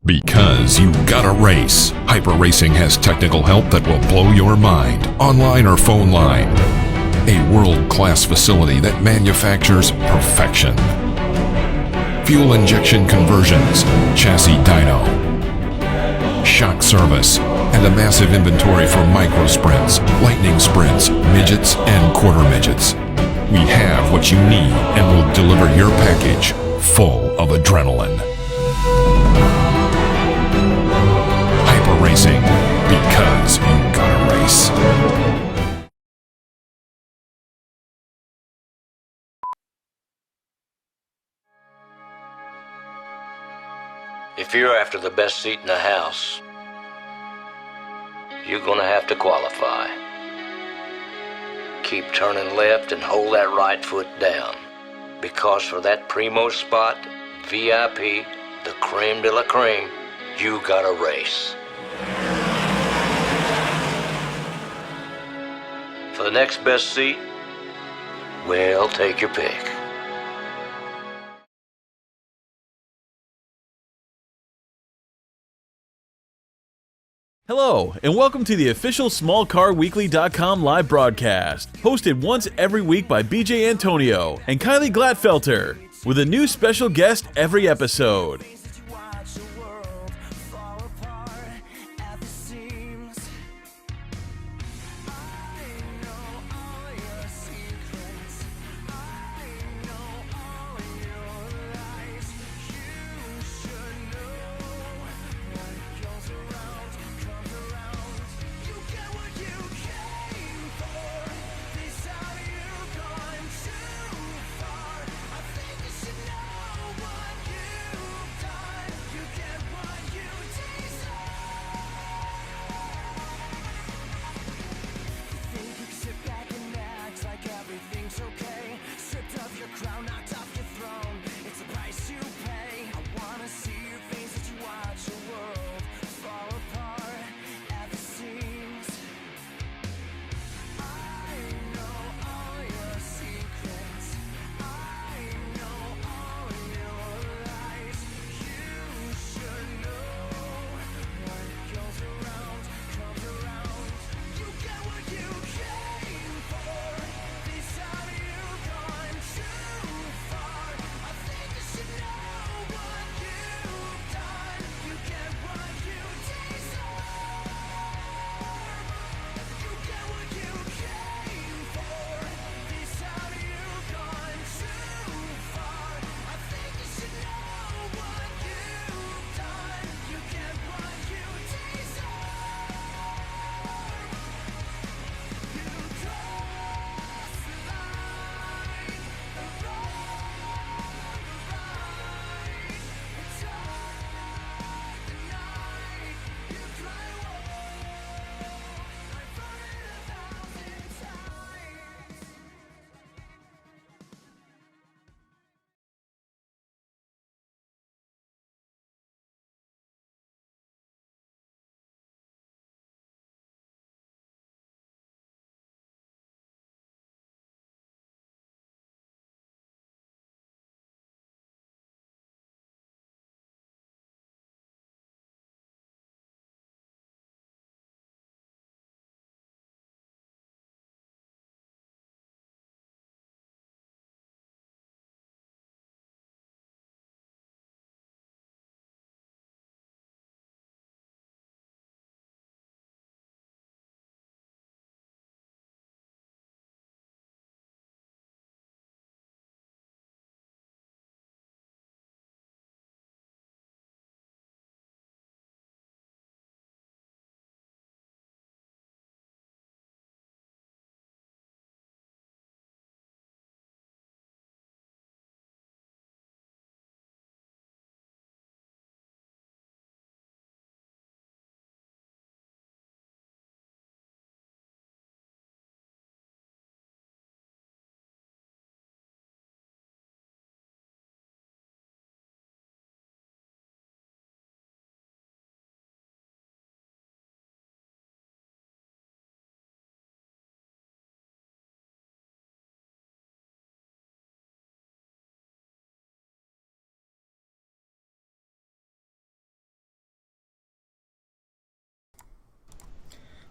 Because you gotta race. Hyper Racing has technical help that will blow your mind, online or phone line. A world-class facility that manufactures perfection. Fuel injection conversions, chassis dyno, shock service, and a massive inventory for micro sprints, lightning sprints, midgets, and quarter midgets. We have what you need and will deliver your package full of adrenaline. Hyper Racing, because you gotta race. If you're after the best seat in the house, you're gonna have to qualify. Keep turning left and hold that right foot down. Because for that primo spot, VIP, the creme de la creme, you gotta race. For the next best seat, well, take your pick. Hello, and welcome to the official SmallCarWeekly.com live broadcast, hosted once every week by BJ Antonio and Kylie Glatfelter, with a new special guest every episode.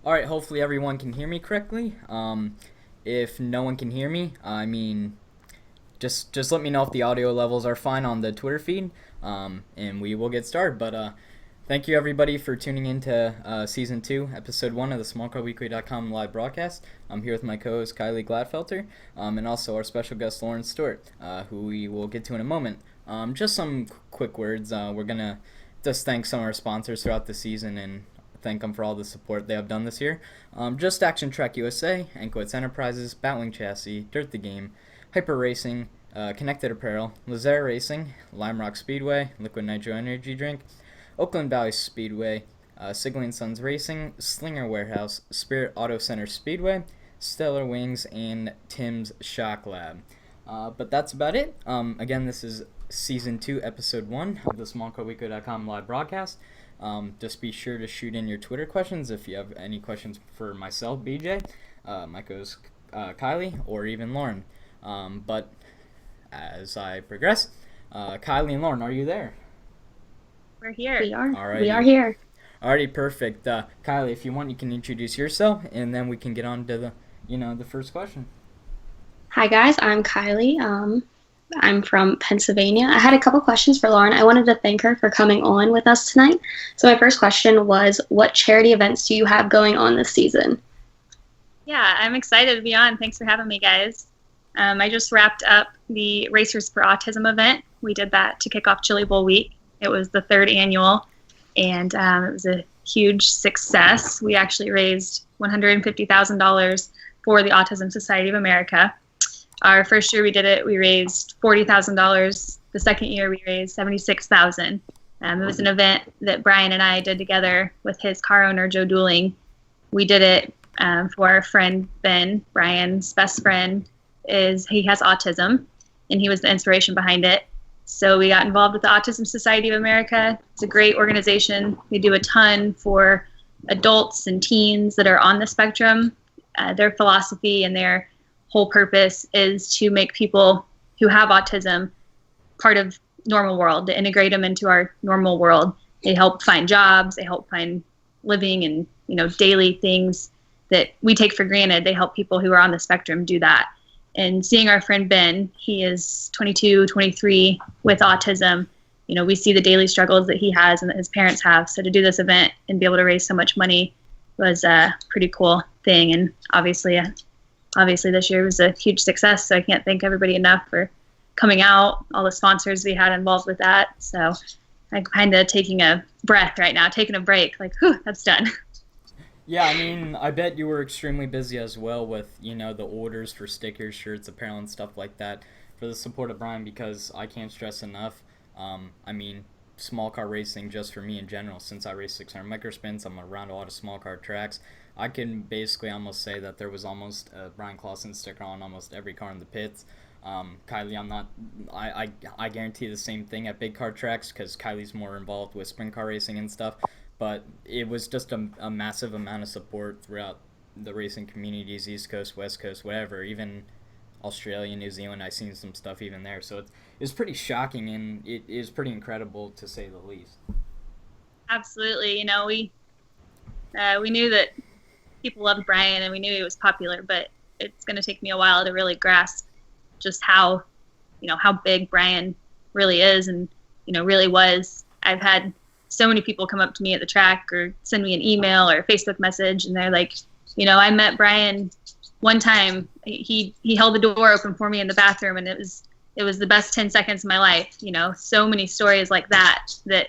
All right, hopefully everyone can hear me correctly. If no one can hear me, just let me know if the audio levels are fine on the Twitter feed, and we will get started. But thank you everybody for tuning in to Season 2, Episode 1 of the SmallCarWeekly.com live broadcast. I'm here with my co-host Kylie Gladfelter, and also our special guest Lauren Stewart, who we will get to in a moment. Just some quick words. We're going to just thank some of our sponsors throughout the season and thank them for all the support they have done this year. Just Action Track USA, Ankowitz Enterprises, Battling Chassis, Dirt the Game, Hyper Racing, Connected Apparel, Lazare Racing, Lime Rock Speedway, Liquid Nitro Energy Drink, Oakland Valley Speedway, Sigling Sons Racing, Slinger Warehouse, Spirit Auto Center Speedway, Stellar Wings, and Tim's Shock Lab. But that's about it. Again, this is Season 2, Episode 1 of the SmallCarWeekly.com live broadcast. Just be sure to shoot in your Twitter questions if you have any questions for myself, BJ, my co-host Kylie, or even Lauren. But as I progress, Kylie and Lauren, are you there? We're here. We are. Alrighty. We are here. Alrighty, perfect. Kylie, if you want, you can introduce yourself, and then we can get on to the first question. Hi guys, I'm Kylie. I'm from Pennsylvania. I had a couple questions for Lauren. I wanted to thank her for coming on with us tonight. So my first question was, what charity events do you have going on this season? Yeah, I'm excited to be on. Thanks for having me, guys. I just wrapped up the Racers for Autism event. We did that to kick off Chili Bowl week. It was the 3rd annual, and it was a huge success. We actually raised $150,000 for the Autism Society of America. Our first year we did it, we raised $40,000. The second year we raised $76,000. It was an event that Brian and I did together with his car owner, Joe Dooling. We did it for our friend Ben. Brian's best friend he has autism, and he was the inspiration behind it. So we got involved with the Autism Society of America. It's a great organization. They do a ton for adults and teens that are on the spectrum. Their philosophy and their whole purpose is to make people who have autism part of normal world, to integrate them into our normal world. They help find jobs, they help find living and daily things that we take for granted. They help people who are on the spectrum do that. And seeing our friend Ben, he is 22, 23 with autism. We see the daily struggles that he has and that his parents have. So to do this event and be able to raise so much money was a pretty cool thing. And obviously this year was a huge success. So I can't thank everybody enough for coming out, all the sponsors we had involved with that. So I'm kind of taking a breath right now, taking a break, like, whew, that's done. Yeah, I mean, I bet you were extremely busy as well with, the orders for stickers, shirts, apparel, and stuff like that for the support of Brian, because I can't stress enough, small car racing, just for me in general, since I race 600 microspins, I'm around a lot of small car tracks. I can basically almost say that there was almost a Brian Clausen sticker on almost every car in the pits. Kylie, I guarantee the same thing at big car tracks, because Kylie's more involved with sprint car racing and stuff. But it was just a massive amount of support throughout the racing communities, East Coast, West Coast, whatever, even Australia, New Zealand. I've seen some stuff even there. So it's pretty shocking, and it is pretty incredible, to say the least. Absolutely. We knew that people loved Brian, and we knew he was popular, but it's going to take me a while to really grasp just how big Brian really is and, really was. I've had so many people come up to me at the track or send me an email or a Facebook message, and they're like, I met Brian one time. He held the door open for me in the bathroom, and it was the best 10 seconds of my life. So many stories like that I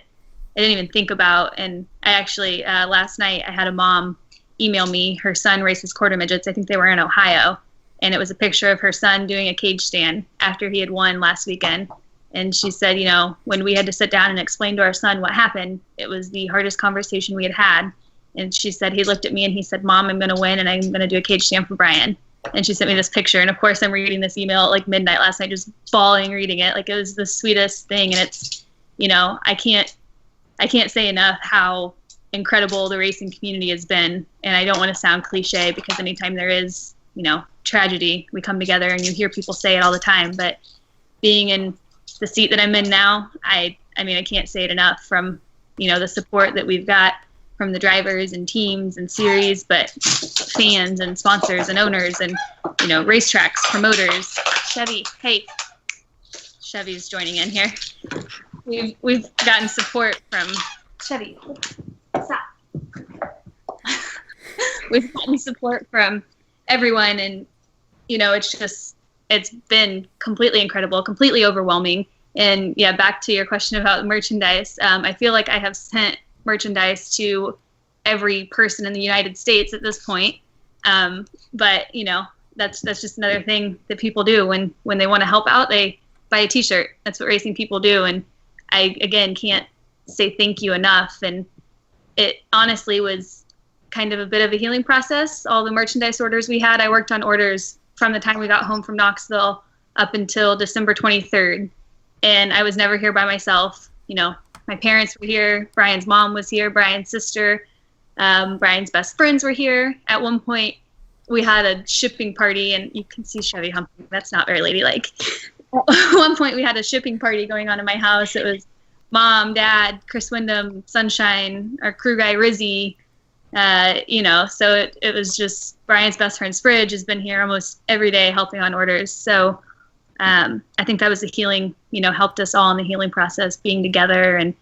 didn't even think about. And I actually, last night, I had a mom email me. Her son races quarter midgets. I think they were in Ohio. And it was a picture of her son doing a cage stand after he had won last weekend. And she said, when we had to sit down and explain to our son what happened, it was the hardest conversation we had had. And she said, he looked at me and he said, "Mom, I'm going to win and I'm going to do a cage stand for Brian." And she sent me this picture. And of course, I'm reading this email at like midnight last night, just bawling reading it. Like, it was the sweetest thing. And it's, I can't say enough how incredible the racing community has been. And I don't want to sound cliche, because anytime there is, tragedy, we come together, and you hear people say it all the time. But being in the seat that I'm in now, I can't say it enough. From, the support that we've got from the drivers and teams and series, but fans and sponsors and owners and, racetracks, promoters. Chevy, hey, Chevy's joining in here. We've gotten support from Chevy. Stop. We've gotten support from everyone, and it's been completely incredible, completely overwhelming. And yeah, back to your question about merchandise. I feel like I have sent merchandise to every person in the United States at this point. But that's just another thing that people do when they want to help out. They buy a T-shirt. That's what racing people do. And I, again, can't say thank you enough. And it honestly was kind of a bit of a healing process. All the merchandise orders we had, I worked on orders from the time we got home from Knoxville up until December 23rd. And I was never here by myself. My parents were here. Brian's mom was here. Brian's sister. Brian's best friends were here. At one point, we had a shipping party, and you can see Chevy humping. That's not very ladylike. At one point, we had a shipping party going on in my house. It was Mom, Dad, Chris Wyndham, Sunshine, our crew guy, Rizzy. So it was just Brian's best friend's fridge has been here almost every day helping on orders. So I think that was the healing, helped us all in the healing process, being together and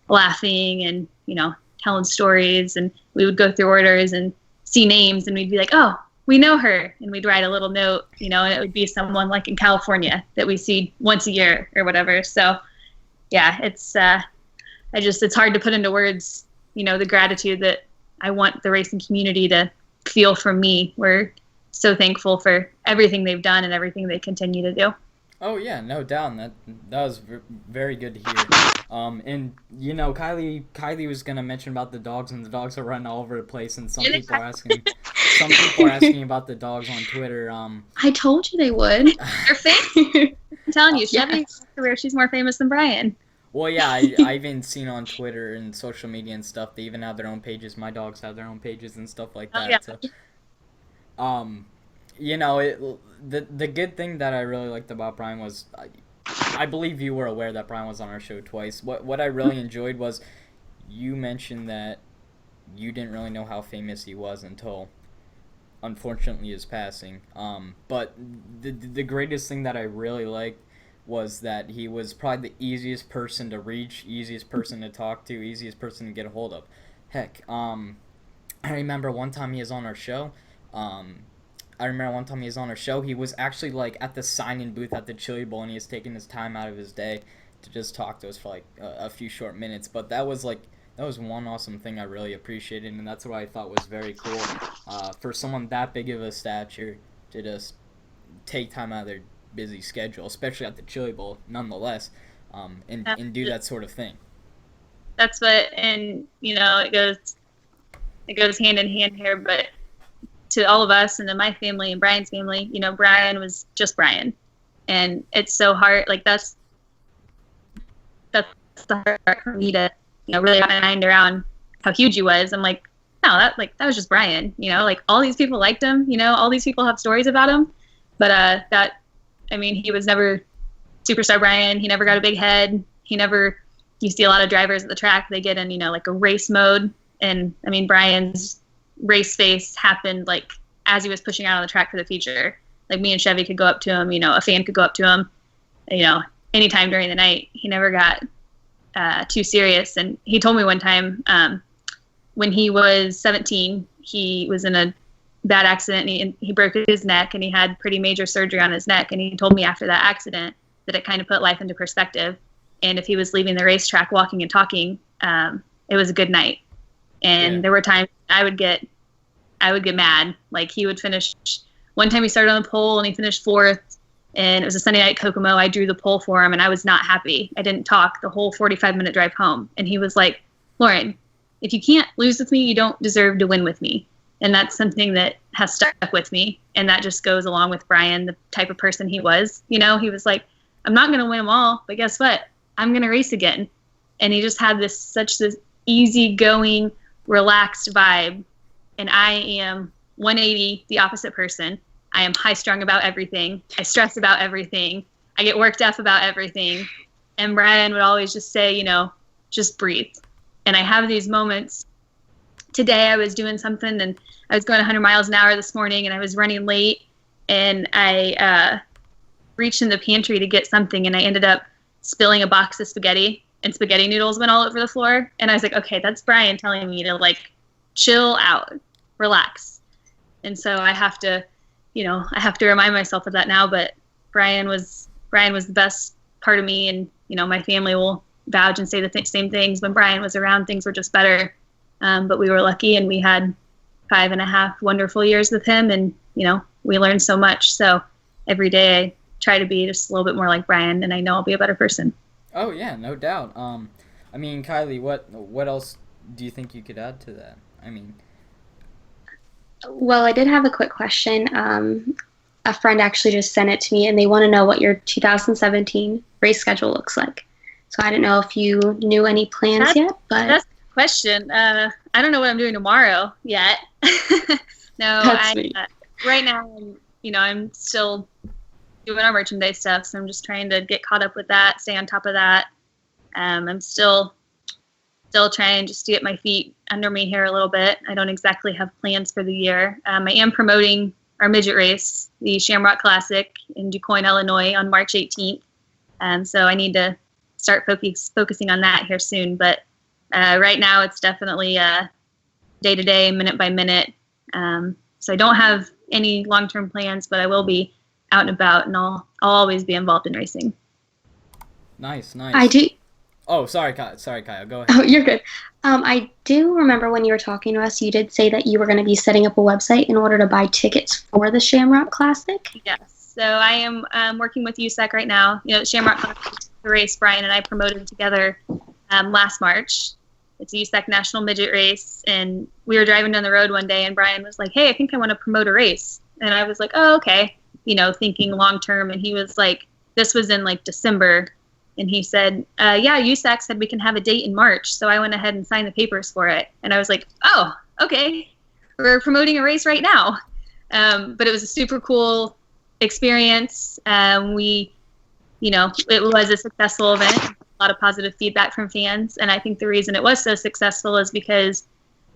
laughing and, telling stories. And we would go through orders and see names, and we'd be like, oh, we know her. And we'd write a little note, and it would be someone like in California that we see once a year or whatever. So yeah, it's hard to put into words, the gratitude that I want the racing community to feel from me. We're so thankful for everything they've done and everything they continue to do. Oh yeah, no doubt. That was very good to hear. And Kylie was gonna mention about the dogs, and the dogs are running all over the place. And some people are asking about the dogs on Twitter. I told you they would. They're famous. I'm telling you, Chevy's career, she's more famous than Brian. Well, yeah, I've even seen on Twitter and social media and stuff. They even have their own pages. My dogs have their own pages and stuff like that. Oh, yeah. So, the good thing that I really liked about Brian was, I believe you were aware that Brian was on our show twice. What I really enjoyed was, you mentioned that you didn't really know how famous he was until, unfortunately, his passing. But the greatest thing that I really liked was that he was probably the easiest person to reach, easiest person to talk to, easiest person to get a hold of. Heck, I remember one time he was on our show. He was actually like at the sign-in booth at the Chili Bowl, and he was taking his time out of his day to just talk to us for like a few short minutes. But that was one awesome thing I really appreciated, and that's what I thought was very cool for someone that big of a stature to just take time out of their busy schedule, especially at the Chili Bowl, nonetheless, and do that sort of thing. That's what, and it goes hand in hand here. But to all of us and to my family and Brian's family, Brian was just Brian, and it's so hard. Like that's the hard part for me to really wrap my mind around how huge he was. I'm like, no, that was just Brian. Like all these people liked him. All these people have stories about him, but he was never superstar Brian. He never got a big head. You see a lot of drivers at the track, they get in, like a race mode. And Brian's race face happened like as he was pushing out on the track for the feature. Like me and Chevy could go up to him, a fan could go up to him, anytime during the night. He never got too serious. And he told me one time when he was 17, he was in a bad accident, and he broke his neck, and he had pretty major surgery on his neck. And he told me after that accident that it kind of put life into perspective. And if he was leaving the racetrack walking and talking, it was a good night. And there were times I would get mad. Like he would finish, one time he started on the pole and he finished 4th, and it was a Sunday night Kokomo. I drew the pole for him, and I was not happy. I didn't talk the whole 45-minute drive home. And he was like, Lauren, if you can't lose with me, you don't deserve to win with me. And that's something that has stuck with me. And that just goes along with Brian, the type of person he was. He was like, I'm not going to win them all, but guess what? I'm going to race again. And he just had this easygoing, relaxed vibe. And I am 180, the opposite person. I am high-strung about everything. I stress about everything. I get worked up about everything. And Brian would always just say, just breathe. And I have these moments today I was doing something and I was going 100 miles an hour this morning and I was running late and I reached in the pantry to get something and I ended up spilling a box of spaghetti and spaghetti noodles went all over the floor. And I was like, okay, that's Brian telling me to like chill out, relax. And so I have to remind myself of that now. But Brian was the best part of me, and my family will vouch and say the same things. When Brian was around, things were just better. But we were lucky, and we had 5.5 wonderful years with him, and we learned so much. So every day I try to be just a little bit more like Brian, and I know I'll be a better person. Oh yeah, no doubt. I mean, Kylie, what else do you think you could add to that? I mean, Well, I did have a quick question. A friend actually just sent it to me, and they want to know what your 2017 race schedule looks like. So I didn't know if you knew any plans yet, but that's a good question. I don't know what I'm doing tomorrow yet. No, right now, I'm still doing our merchandise stuff, so I'm just trying to get caught up with that, stay on top of that. I'm still trying just to get my feet under me here a little bit. I don't exactly have plans for the year. I am promoting our midget race, the Shamrock Classic in DuQuoin, Illinois on March 18th. So I need to start focusing on that here soon. But right now it's definitely day to day, minute by minute. So I don't have any long-term plans, but I will be out and about, and I'll always be involved in racing. Nice. I do. Oh, sorry, Kyle. Go ahead. Oh, you're good. I do remember when you were talking to us, you did say that you were going to be setting up a website in order to buy tickets for the Shamrock Classic. Yes. So I am working with USAC right now. Shamrock Classic is the race Brian and I promoted together last March. It's a USAC National Midget Race, and we were driving down the road one day, and Brian was like, "Hey, I think I want to promote a race." And I was like, "Oh, okay." Thinking long term, and he was like, this was in like December. And he said, yeah, USAC said we can have a date in March. So I went ahead and signed the papers for it. And I was like, oh, okay. We're promoting a race right now. But it was a super cool experience. It was a successful event. A lot of positive feedback from fans. And I think the reason it was so successful is because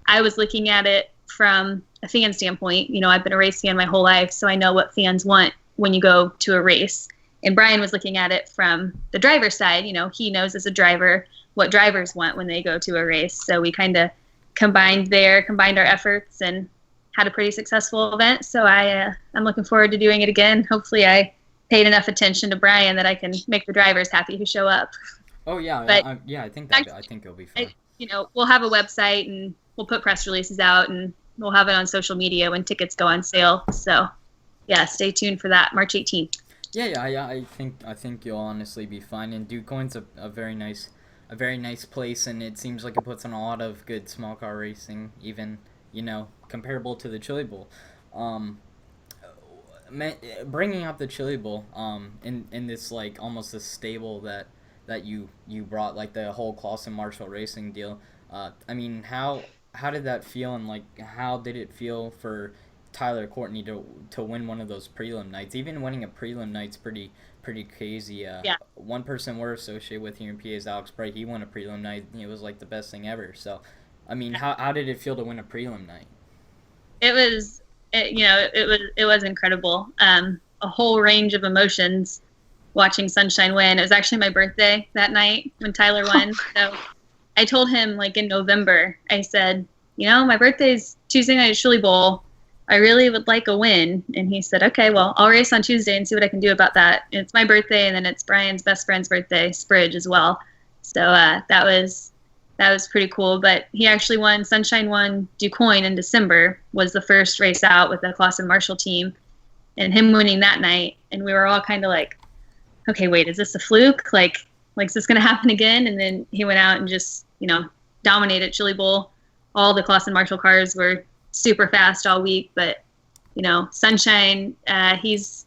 I was looking at it from a fan standpoint. I've been a race fan my whole life, so I know what fans want when you go to a race. And Brian was looking at it from the driver's side. He knows as a driver what drivers want when they go to a race. So we kind of combined our efforts and had a pretty successful event. So I'm looking forward to doing it again. Hopefully I paid enough attention to Brian that I can make the drivers happy who show up. Oh yeah, but I think it'll be fun. We'll have a website and we'll put press releases out and we'll have it on social media when tickets go on sale. So yeah, stay tuned for that, March 18th. Yeah. I think you'll honestly be fine. And DuQuoin's a very nice place, and it seems like it puts on a lot of good small car racing, even comparable to the Chili Bowl. Bringing up the Chili Bowl, in this like almost this stable that you brought, like the whole Clausen Marshall Racing deal. I mean, how did that feel, and like how did it feel for Tyler Courtney to win one of those prelim nights? Even winning a prelim night's pretty crazy. Yeah. One person we're associated with here in PA is Alex Bright. He won a prelim night. It was like the best thing ever. So, I mean, how did it feel to win a prelim night? It was incredible. A whole range of emotions watching Sunshine win. It was actually my birthday that night when Tyler won. So I told him like in November, I said, my birthday's Tuesday night at Chili Bowl. I really would like a win. And he said, okay, well, I'll race on Tuesday and see what I can do about that. And it's my birthday, and then it's Brian's best friend's birthday, Spridge, as well. So that was pretty cool. But he actually won. Sunshine won DuQuoin in December, was the first race out with the Clausen Marshall team, and him winning that night. And we were all kind of like, okay, wait, is this a fluke? Like is this going to happen again? And then he went out and just, dominated Chili Bowl. All the Clausen Marshall cars were super fast all week, but Sunshine, he's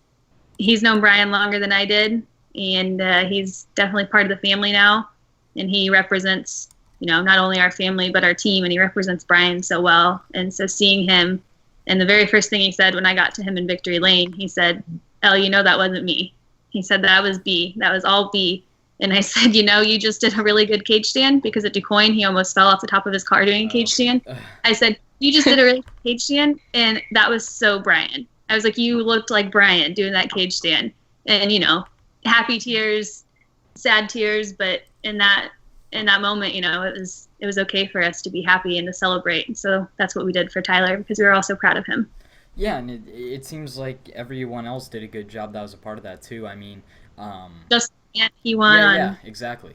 known Brian longer than I did, and he's definitely part of the family now, and he represents not only our family but our team, and he represents Brian so well. And so seeing him, and the very first thing he said when I got to him in Victory Lane, he said, "Elle, that wasn't me." He said, that was B. That was all B. And I said, you just did a really good cage stand, because at DuQuoin, he almost fell off the top of his car doing a cage stand. I said, you just did a really good cage stand, and that was so Brian. I was like, you looked like Brian doing that cage stand. And, happy tears, sad tears, but in that moment, it was okay for us to be happy and to celebrate. And so that's what we did for Tyler, because we were all so proud of him. Yeah, and it seems like everyone else did a good job that was a part of that too. I mean, just he won on exactly.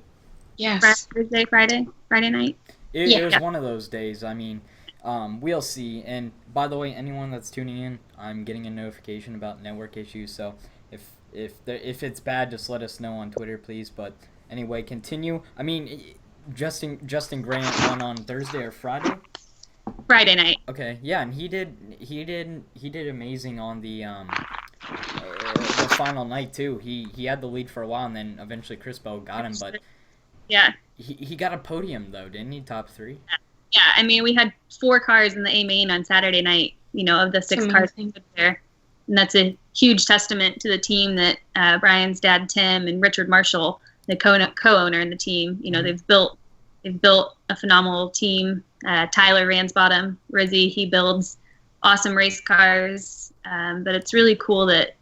Yes. Friday night. It was one of those days. I mean, we'll see. And by the way, anyone that's tuning in, I'm getting a notification about network issues. So if it's bad, just let us know on Twitter, please. But anyway, continue. I mean, Justin Grant won on Thursday or Friday. Friday night. Okay, yeah, and he did amazing on the final night too. He had the lead for a while, and then eventually Crispo got him. But yeah, he got a podium though, didn't he? Top 3. Yeah, I mean, we had 4 cars in the A main on Saturday night. Of the 6 cars there, and that's a huge testament to the team that Brian's dad Tim and Richard Marshall, the co-owner in the team. They've built a phenomenal team. Tyler Ransbottom, Rizzy, he builds awesome race cars. But it's really cool that,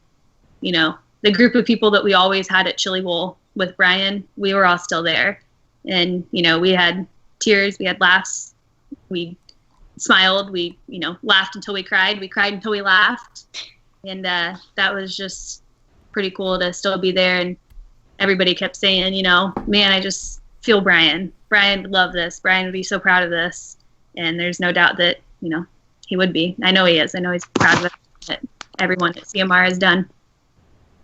the group of people that we always had at Chili Bowl with Brian, we were all still there. And, we had tears, we had laughs, we smiled, we, laughed until we cried until we laughed. And that was just pretty cool to still be there. And everybody kept saying, man, I just feel Brian. Brian would love this. Brian would be so proud of this. And there's no doubt that, he would be. I know he is. I know he's proud of it, that everyone at CMR has done.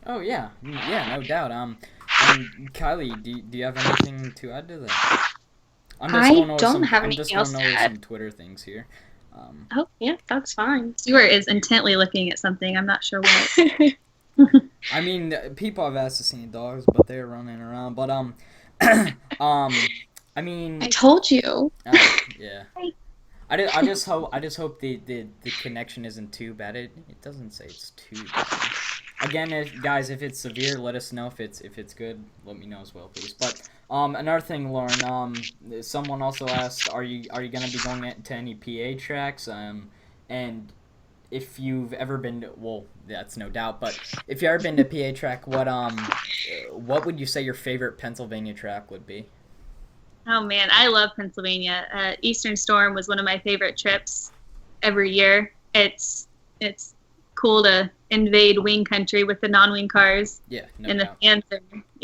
Oh, yeah. Yeah, no doubt. And Kylie, do you have anything to add to that? I don't have anything else to add. Some Twitter things here. Oh, yeah, that's fine. Stewart is intently looking at something. I'm not sure what. I mean, people have asked to see dogs, but they're running around. But I mean, I told you. Yeah. I just hope the connection isn't too bad. It doesn't say it's too bad. Again, guys, if it's severe, let us know. If it's good, let me know as well, please. But another thing, Lauren, someone also asked, are you gonna be going to any PA tracks? And if you've ever been to, well, that's no doubt, but if you've ever been to PA track, what would you say your favorite Pennsylvania track would be? Oh man, I love Pennsylvania. Eastern Storm was one of my favorite trips every year. It's cool to invade wing country with the non-wing cars. Yeah, no and doubt. The fans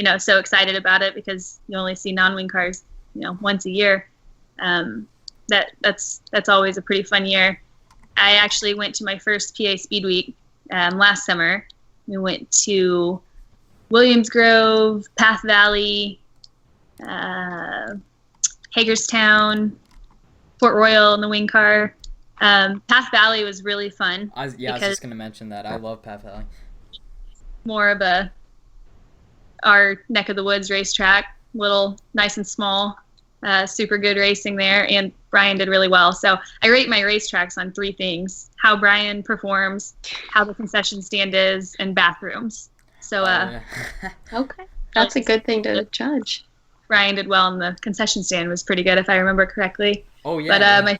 are, so excited about it, because you only see non-wing cars, once a year. That's always a pretty fun year. I actually went to my first PA Speed Week last summer. We went to Williams Grove, Path Valley, Hagerstown, Port Royal in the wing car. Path Valley was really fun. I was just going to mention that. I love Path Valley. More of our neck of the woods racetrack, little nice and small, super good racing there, and Brian did really well. So I rate my racetracks on 3 things: how Brian performs, how the concession stand is, and bathrooms. So okay, that's a good thing to judge. Brian did well, and the concession stand was pretty good, if I remember correctly. Oh yeah. But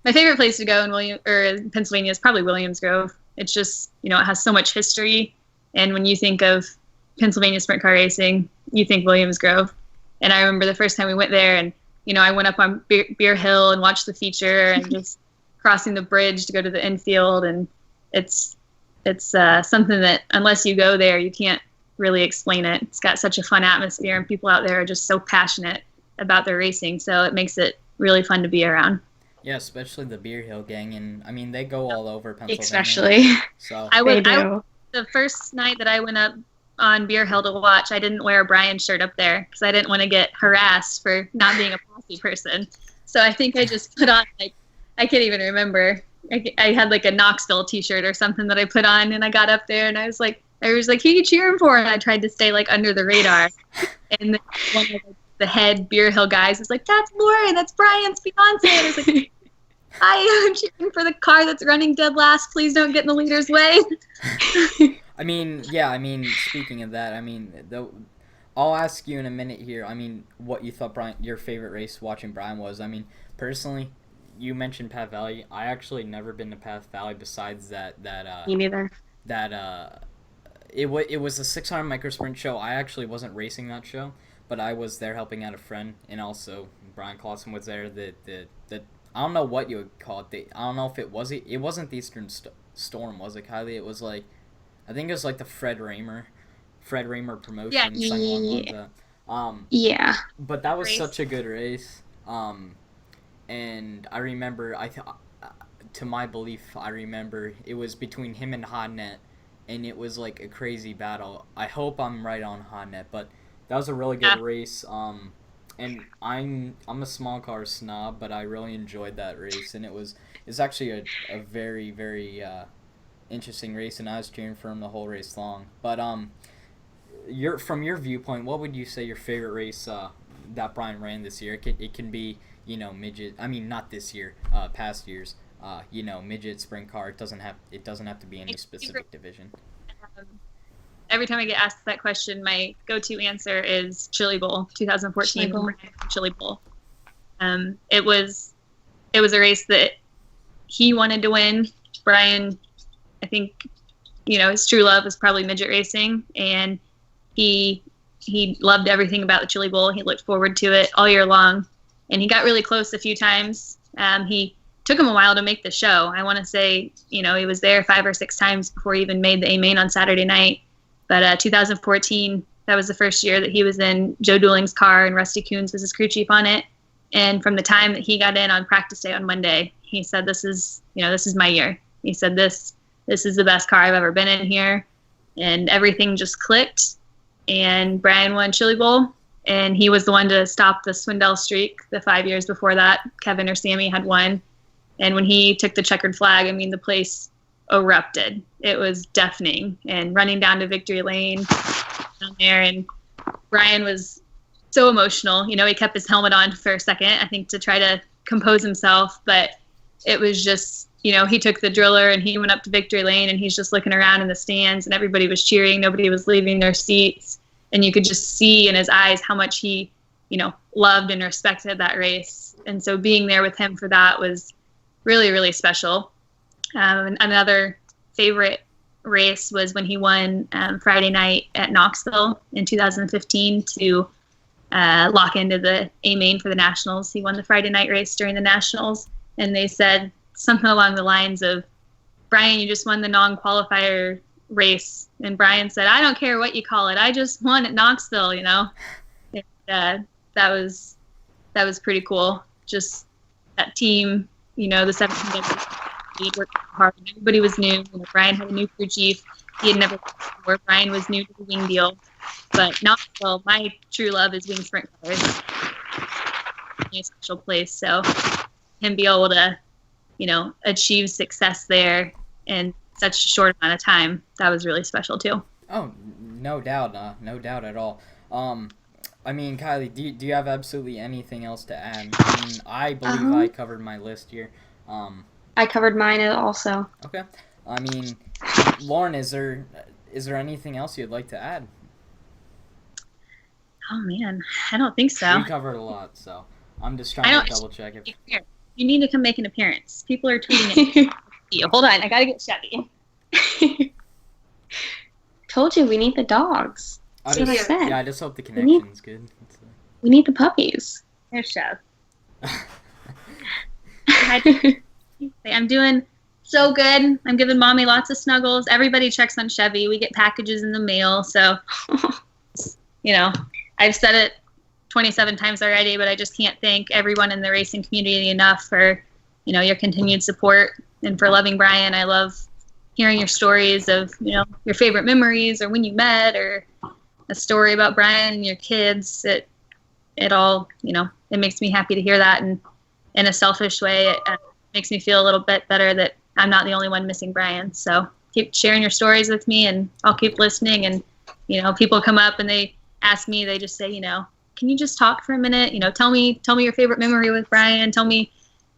my favorite place to go in Pennsylvania is probably Williams Grove. It's just, it has so much history, and when you think of Pennsylvania sprint car racing, you think Williams Grove. And I remember the first time we went there, and I went up on Beer Hill and watched the feature, and just crossing the bridge to go to the infield, and it's something that unless you go there, you can't really explain it. It's got such a fun atmosphere, and people out there are just so passionate about their racing, so it makes it really fun to be around. Yeah, especially the Beer Hill gang, and I mean they go all over Pennsylvania. Especially. So the first night that I went up on Beer Hill to watch, I didn't wear a Brian shirt up there because I didn't want to get harassed for not being a posse person. So I think I just put on, I can't even remember. I had a Knoxville t-shirt or something that I put on, and I got up there and I was like, who are you cheering for? And I tried to stay under the radar. And one of the head Beer Hill guys was like, that's Lauren, that's Brian's fiance. And I was like, I'm cheering for the car that's running dead last. Please don't get in the leader's way. I mean, speaking of that, I'll ask you in a minute here. I mean, what you thought your favorite race watching Brian was. I mean, personally, you mentioned Path Valley. I actually never been to Path Valley besides Me neither. It was a 600 micro sprint show. I actually wasn't racing that show, but I was there helping out a friend, and also Brian Clausen was there. The I don't know what you would call it. I don't know if it wasn't the Eastern Storm, was it, Kylie? It was like, I think it was like the Fred Raymer promotion. Yeah. Something along with that. Yeah. But that was Race. such a good race. And I remember, to my belief, I remember it was between him and Hodnet, and it was like a crazy battle. I hope I'm right on Hodnet, but that was a really good race. And I'm a small car snob, but I really enjoyed that race, and it's actually a very, very interesting race, and I was cheering for him the whole race long. But from your viewpoint, what would you say your favorite race that Brian ran this year? It can be, midget. I mean, not this year, past years. Midget, sprint car. It doesn't have to be any specific division. Every time I get asked that question, my go-to answer is Chili Bowl 2014 Chili Bowl. It was a race that he wanted to win. Brian, I think, his true love is probably midget racing, and he loved everything about the Chili Bowl. He looked forward to it all year long, and he got really close a few times. He took him a while to make the show. I want to say, he was there 5 or 6 times before he even made the A main on Saturday night. But 2014, that was the first year that he was in Joe Dooling's car, and Rusty Coons was his crew chief on it. And from the time that he got in on practice day on Monday, he said, this is my year. He said, this is the best car I've ever been in here. And everything just clicked. And Brian won Chili Bowl, and he was the one to stop the Swindell streak. The 5 years before that, Kevin or Sammy had won. And when he took the checkered flag, the place erupted. It was deafening, and running down to victory lane down there, and Brian was so emotional. He kept his helmet on for a second, I think, to try to compose himself, but it was just, he took the driller and he went up to victory lane, and he's just looking around in the stands, and everybody was cheering. Nobody was leaving their seats, and you could just see in his eyes how much he, loved and respected that race. And so being there with him for that was really, really special. Another favorite race was when he won Friday night at Knoxville in 2015 to lock into the A main for the Nationals. He won the Friday night race during the Nationals, and they said something along the lines of, Brian, you just won the non-qualifier race. And Brian said, I don't care what you call it. I just won at Knoxville, And, that was pretty cool. Just that team, the 17 guys. He worked hard. Everybody was new. Brian had a new crew chief. He had never worked before. Brian was new to the wing deal. But Knoxville, my true love is wing sprint cars. A special place. So him be able to, achieve success there in such a short amount of time, that was really special too. Oh, no doubt. No doubt at all. Kylie, do you have absolutely anything else to add? I believe I covered my list here. I covered mine also. Okay. Lauren, is there anything else you'd like to add? Oh man, I don't think so. We covered a lot, so I'm just trying to double check it. You need to come make an appearance. People are tweeting at you. Hold on, I gotta get Chevy. Told you we need the dogs. That's what I said. Yeah, I just hope the connection's good. We need the puppies. There's Chev. I'm doing so good. I'm giving mommy lots of snuggles. Everybody checks on Chevy. We get packages in the mail. So, I've said it 27 times already, but I just can't thank everyone in the racing community enough for, your continued support and for loving Brian. I love hearing your stories of, your favorite memories or when you met or a story about Brian and your kids. It all, it makes me happy to hear that. And in a selfish way, it makes me feel a little bit better that I'm not the only one missing Brian. So keep sharing your stories with me, and I'll keep listening. And, people come up and they ask me, they just say, can you just talk for a minute? Tell me your favorite memory with Brian. Tell me,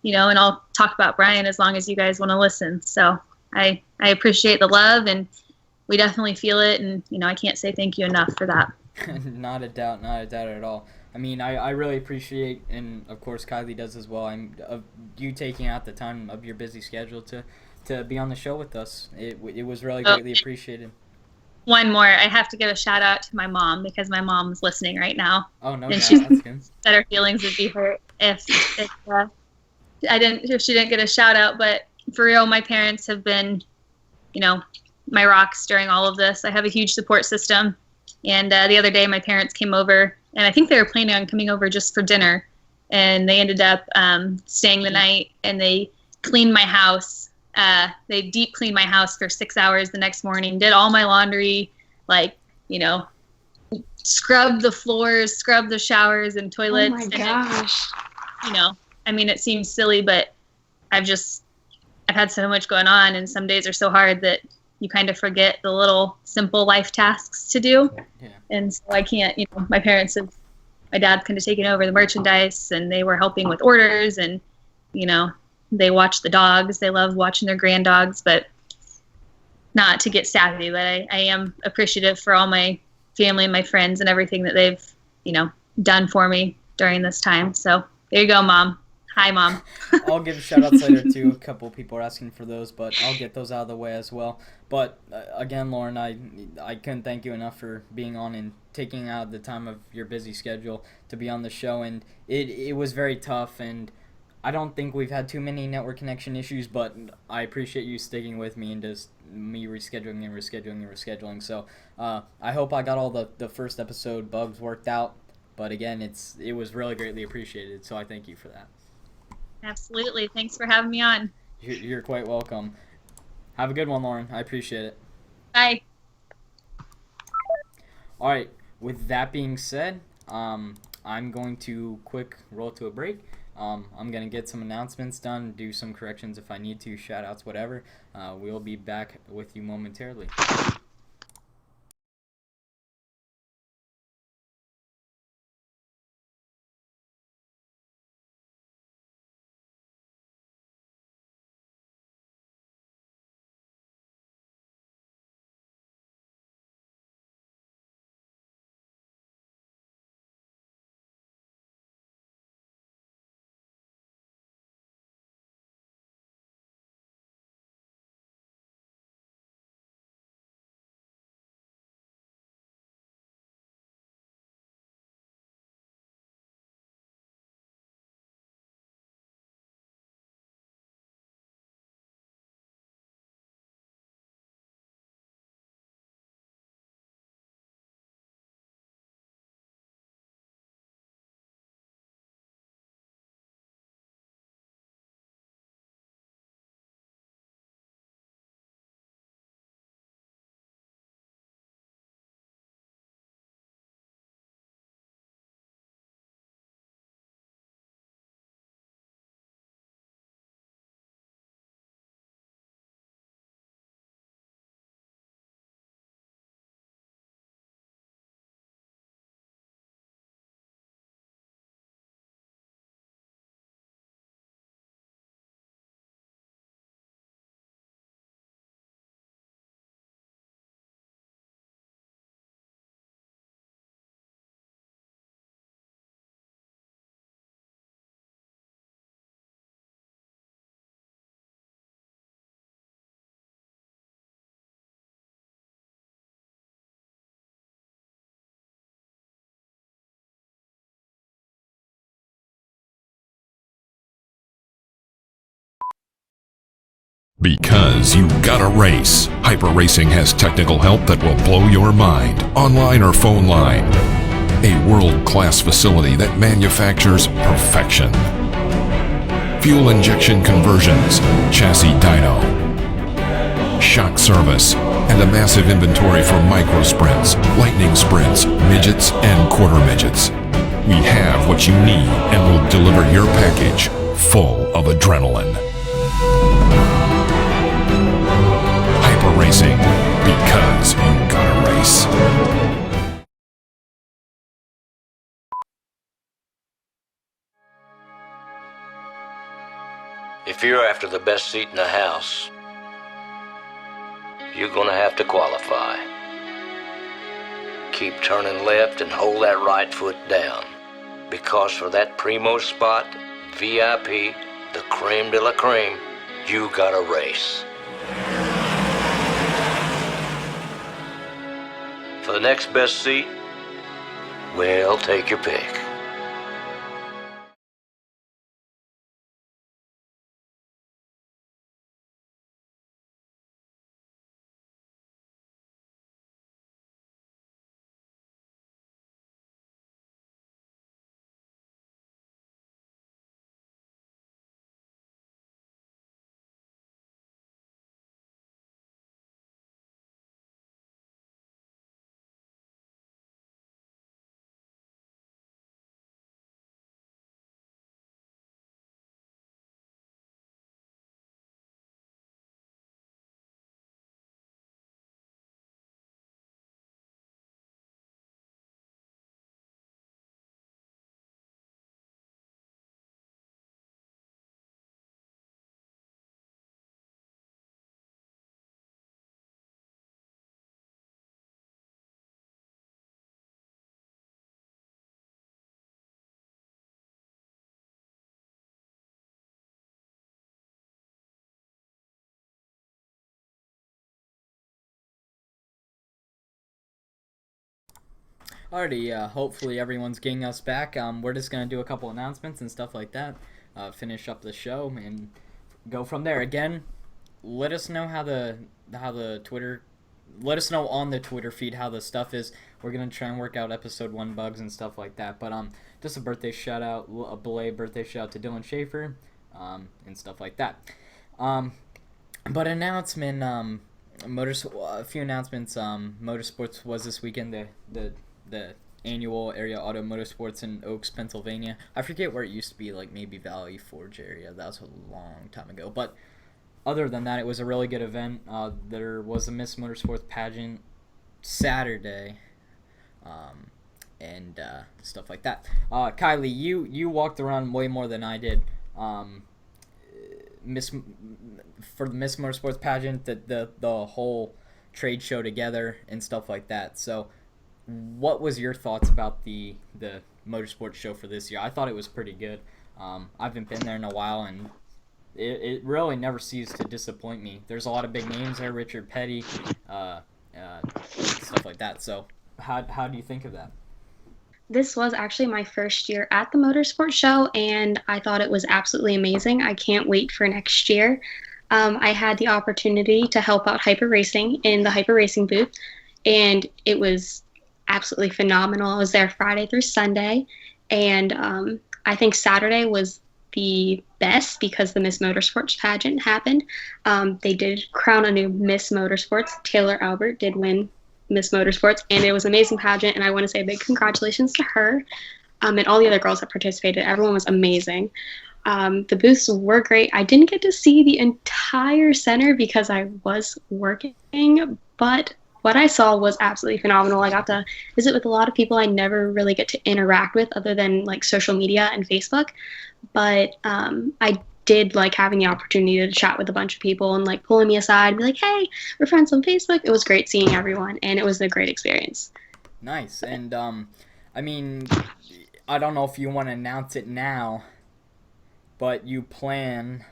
and I'll talk about Brian as long as you guys want to listen. So I appreciate the love, and we definitely feel it. And, I can't say thank you enough for that. Not a doubt at all. I mean, I really appreciate, and of course Kylie does as well, you taking out the time of your busy schedule to be on the show with us. It was really greatly appreciated. One more. I have to give a shout out to my mom because my mom's listening right now. Oh, no and doubt. That's good. That her feelings would be hurt if she didn't get a shout out. But for real, my parents have been, my rocks during all of this. I have a huge support system. And the other day, my parents came over, and I think they were planning on coming over just for dinner. And they ended up staying the night, and they cleaned my house. They deep cleaned my house for 6 hours the next morning, did all my laundry, scrubbed the floors, scrubbed the showers and toilets. Oh my gosh. It seems silly, but I've had so much going on, and some days are so hard that you kind of forget the little simple life tasks to do. Yeah. And so I can't, my dad's kind of taken over the merchandise, and they were helping with orders, and, they watch the dogs. They love watching their grand dogs, but not to get savvy, but I am appreciative for all my family and my friends and everything that they've, done for me during this time. So there you go, Mom. Hi, Mom. I'll give shout-outs later, too. A couple people are asking for those, but I'll get those out of the way as well. But, again, Lauren, I couldn't thank you enough for being on and taking out the time of your busy schedule to be on the show. And it was very tough, and I don't think we've had too many network connection issues, but I appreciate you sticking with me and just me rescheduling. So I hope I got all the first episode bugs worked out. But, again, it was really greatly appreciated, so I thank you for that. Absolutely. Thanks for having me on. You're quite welcome. Have a good one, Lauren. I appreciate it. Bye. All right. With that being said, I'm going to quick roll to a break. I'm going to get some announcements done, do some corrections if I need to, shout-outs, whatever. We'll be back with you momentarily. Because you gotta race. Hyper Racing has technical help that will blow your mind, online or phone line. A world-class facility that manufactures perfection. Fuel injection conversions, chassis dyno, shock service, and a massive inventory for micro sprints, lightning sprints, midgets, and quarter midgets. We have what you need and will deliver your package full of adrenaline. Hyper Racing, because you gotta race. If you're after the best seat in the house, you're gonna have to qualify. keep turning left and hold that right foot down. Because for that primo spot, VIP, the creme de la creme, you got a race. For the next best seat, well, take your pick. Alrighty, hopefully everyone's getting us back. We're just gonna do a couple announcements and stuff like that, finish up the show, and go from there. Again, let us know how the Twitter, let us know on the Twitter feed how the stuff is. We're gonna try and work out episode 1 bugs and stuff like that. But just a birthday shout out, a belated birthday shout out to Dylan Schaefer, and stuff like that. But announcement, a few announcements. Motorsports was this weekend. The annual area auto motorsports in Oaks, Pennsylvania. I forget where it used to be, like maybe Valley Forge area. That was a long time ago. But other than that, it was a really good event. There was a Miss Motorsports pageant Saturday, and stuff like that. Kylie, you walked around way more than I did. For the Miss Motorsports pageant, the whole trade show together and stuff like that. So, what was your thoughts about the motorsports show for this year? I thought it was pretty good. I haven't been there in a while, and it really never ceased to disappoint me. There's a lot of big names there, Richard Petty, stuff like that. So, how do you think of that? This was actually my first year at the motorsports show, and I thought it was absolutely amazing. I can't wait for next year. I had the opportunity to help out Hyper Racing in the Hyper Racing booth, and it was absolutely phenomenal. I was there Friday through Sunday, and I think Saturday was the best because the Miss Motorsports pageant happened. They did crown a new Miss Motorsports. Taylor Albert did win Miss Motorsports, and it was an amazing pageant, and I want to say a big congratulations to her and all the other girls that participated. Everyone was amazing. The booths were great. I didn't get to see the entire center because I was working, but what I saw was absolutely phenomenal. I got to visit with a lot of people I never really get to interact with other than like social media and Facebook, but I did like having the opportunity to chat with a bunch of people and like pulling me aside and be like, hey, we're friends on Facebook. It was great seeing everyone, and it was a great experience. Nice. And I mean, I don't know if you want to announce it now, but you plan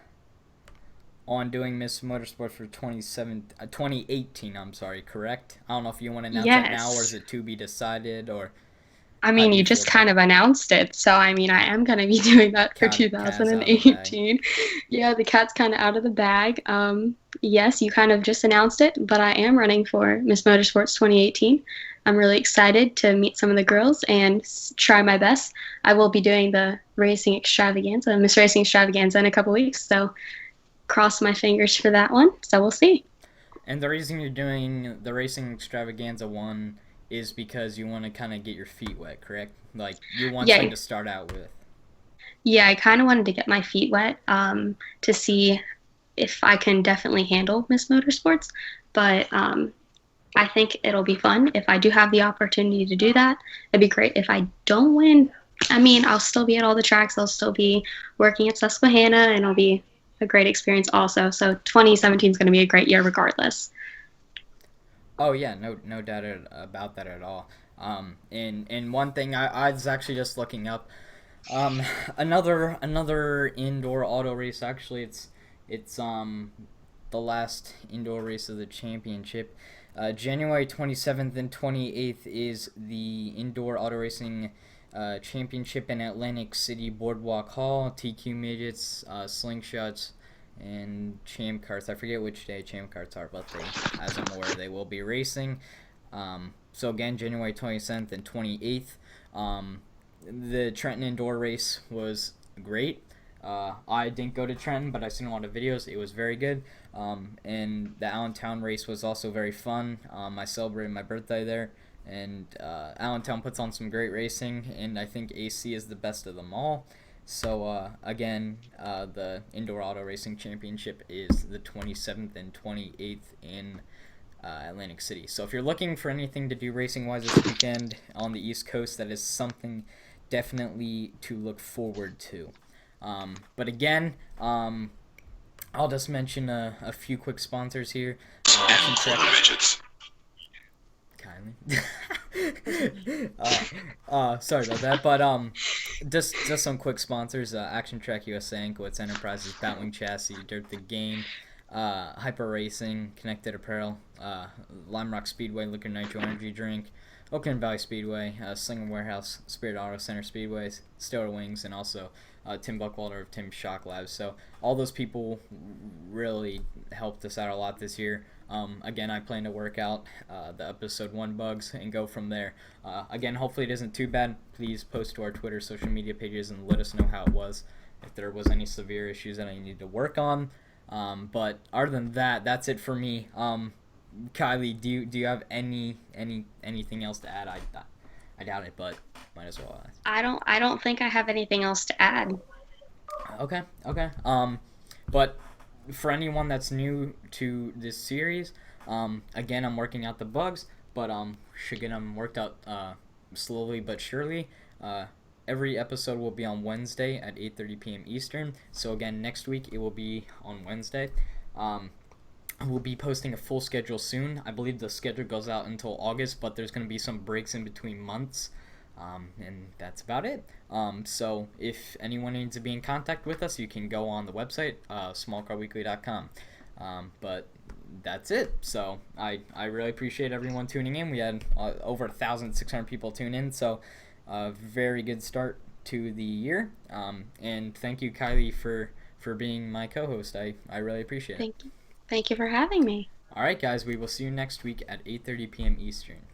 on doing Miss Motorsport for 2018, correct? I don't know if you want to announce it now, or is it to be decided, or... I mean, you just kind of announced it, so I mean, I am going to be doing that for 2018. Yeah, the cat's kind of out of the bag. Yes, you kind of just announced it, but I am running for Miss Motorsports 2018. I'm really excited to meet some of the girls and try my best. I will be doing the racing extravaganza, Miss Racing extravaganza in a couple weeks, so cross my fingers for that one. So we'll see. And the reason you're doing the racing extravaganza one is because you want to kind of get your feet wet, correct? Like, you want something to start out with. Yeah, I kind of wanted to get my feet wet to see if I can definitely handle Miss Motorsports. But I think it'll be fun. If I do have the opportunity to do that, it'd be great. If I don't win, I mean, I'll still be at all the tracks. I'll still be working at Susquehanna, and it'll be a great experience also. So 2017 is going to be a great year regardless. Oh yeah, no doubt about that at all. And one thing I was actually just looking up, another indoor auto race. Actually, it's the last indoor race of the championship. January 27th and 28th is the indoor auto racing championship in Atlantic City Boardwalk Hall. TQ midgets, slingshots, and champ carts. I forget which day champ carts are, but as I'm aware, they will be racing. So again, January 27th and 28th. The Trenton indoor race was great. I didn't go to Trenton, but I've seen a lot of videos. It was very good. And the Allentown race was also very fun. I celebrated my birthday there. And Allentown puts on some great racing, and I think AC is the best of them all. So again, the Indoor Auto Racing Championship is the 27th and 28th in Atlantic City. So if you're looking for anything to do racing-wise this weekend on the East Coast, that is something definitely to look forward to. But again, I'll just mention a few quick sponsors here. And for the midgets. Sorry about that, but just some quick sponsors: Action Track USA, Inkwitz Enterprises, Batwing Chassis, Dirt the Game, Hyper Racing, Connected Apparel, Lime Rock Speedway, Liquor Nitro Energy Drink, Oakland Valley Speedway, Slinger Warehouse, Spirit Auto Center Speedways, Stewart Wings, and also Tim Buckwalter of Tim's Shock Labs. So all those people really helped us out a lot this year. Again, I plan to work out the episode 1 bugs and go from there. Again, hopefully it isn't too bad. Please post to our Twitter, social media pages, and let us know how it was, if there was any severe issues that I need to work on. But other than that, that's it for me. Kylie, do you have anything else to add? I doubt it, but might as well ask. I don't think I have anything else to add. Okay. But for anyone that's new to this series, again, I'm working out the bugs, but should get them worked out slowly but surely. Every episode will be on Wednesday at 8:30 p.m. Eastern. So again, next week it will be on Wednesday. We'll be posting a full schedule soon. I believe the schedule goes out until August, but there's going to be some breaks in between months. And that's about it. So if anyone needs to be in contact with us, you can go on the website, SmallCarWeekly.com. But that's it. So I really appreciate everyone tuning in. We had over 1,600 people tune in, so a very good start to the year. And thank you, Kylie, for being my co-host. I really appreciate it. Thank you for having me. All right, guys, we will see you next week at 8:30 p.m. Eastern.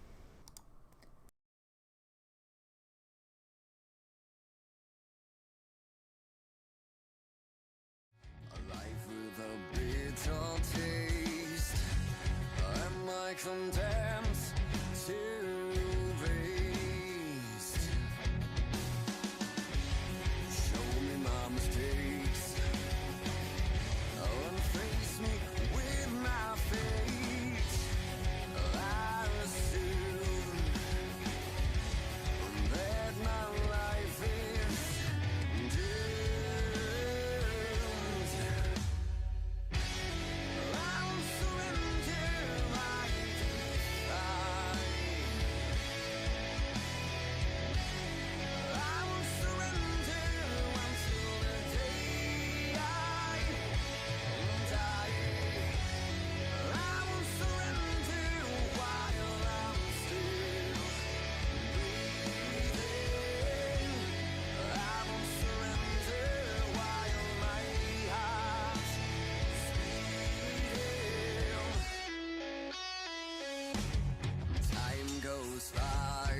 Condemns to waste. Show me my mistakes, and face me with my fate. I assume that my life is doomed. I'll surrender my goes by,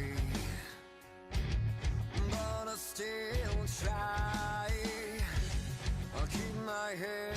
but I still try. I'll keep my head